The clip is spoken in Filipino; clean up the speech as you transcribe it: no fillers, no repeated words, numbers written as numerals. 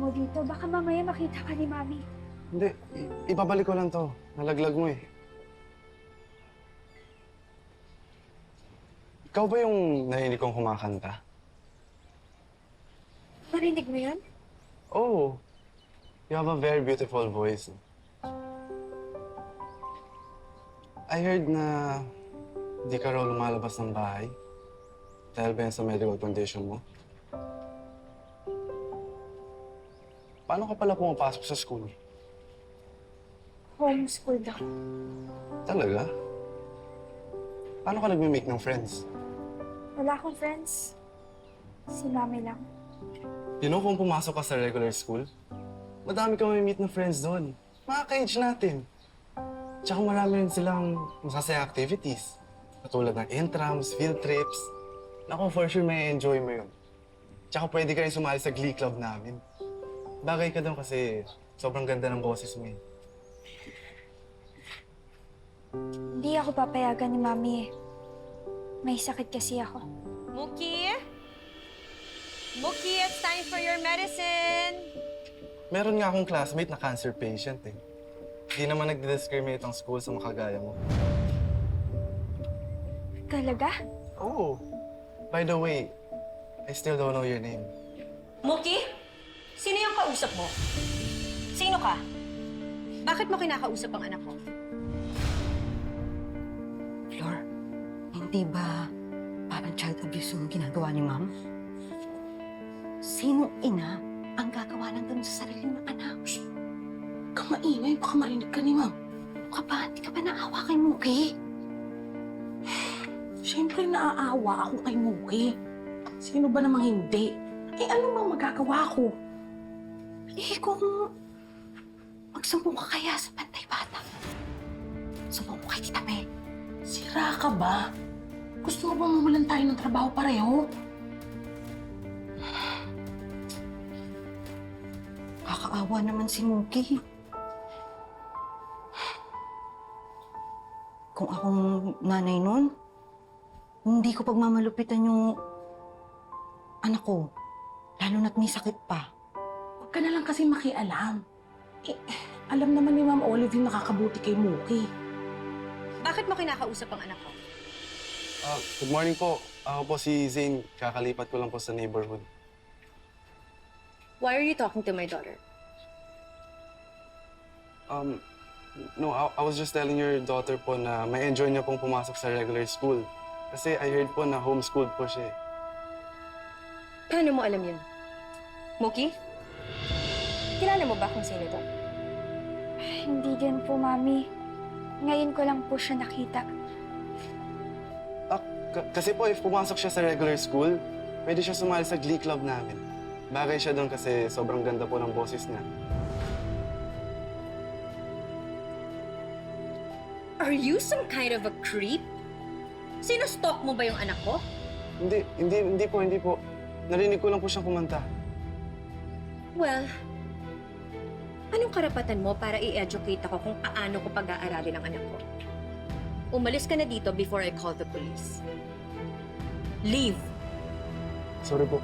mo dito. Baka mamaya makita ka ni Mami. Hindi, ibabalik ko lang to. Nalaglag mo eh. Ikaw ba yung narinig kong kumakanta? Narinig mo yun? Oh, you have a very beautiful voice. I heard na di ka raw lumalabas ng bahay dahil ba yan sa medical condition mo? Paano ka pala pumapasok sa school? Homeschool daw. Talaga? Paano ka nagme-make ng friends? Wala akong friends. Si Mami lang. You know, kung pumasok ka sa regular school, madami ka may meet na friends doon. Mga ka-age natin. Tsaka marami rin silang masasaya activities. Katulad ng intrams, field trips. Naku, for sure may enjoy mo yun. Tsaka pwede ka rin sumali sa glee club namin. Bagay ka doon kasi sobrang ganda ng boses mo eh. Hindi ako papayagan ni Mami eh. May sakit kasi ako. Mookie? Mookie, it's time for your medicine! Meron nga akong classmate na cancer patient eh. Hindi naman nagdi-discriminate ang school sa makagaya mo. Talaga? Oh, by the way, I still don't know your name. Mookie? Sino yung kausap mo? Sino ka? Bakit mo kinakausap ang anak ko? Flor, hindi ba parang child abuse yung ginagawa ni Ma'am? Sinong ina ang gagawa ng ganun sa sarili ng anak? Shh! Kamaingay, baka marinig ka ni Ma'am. Ka ba? Hindi ka ba naawa kay Mookie? Siyempre naaawa ako kay Mookie. Sino ba namang hindi? Eh ano bang magagawa ko? Eh kung magsumbong ka kaya sa Pantay Bata. Sumbong mo kay Tita May. Sira ka ba? Gusto mo bang mawalan tayo ng trabaho pareho? Kakaawa naman si Mookie. Kung akong nanay nun, hindi ko pagmamalupitan yung anak ko. Lalo na't may sakit pa. Huwag ka na lang kasi makialam. Eh, alam naman ni Ma'am Olive yung nakakabuti kay Mookie. Bakit mo kinakausap ang anak ko? Good morning po. Ako po si Zane. Kakalipat ko lang po sa neighborhood. Why are you talking to my daughter? No, I was just telling your daughter po na may enjoy niya pong pumasok sa regular school. Kasi I heard po na homeschooled po siya eh. Paano mo alam yun? Mookie? Kilala mo ba kung sino to? Hindi din po, Mami. Ngayon ko lang po siya nakita. Kasi po, if pumasok siya sa regular school, pwede siya sumali sa glee club namin. Bagay siya doon kasi sobrang ganda po ng boses niya. Are you some kind of a creep? Sino-stalk mo ba yung anak ko? Hindi po. Narinig ko lang po siyang kumanta. Well, anong karapatan mo para i-educate ako kung paano ko pag-aaralin ang anak ko? Umalis ka na dito before I call the police. Leave! Sorry po.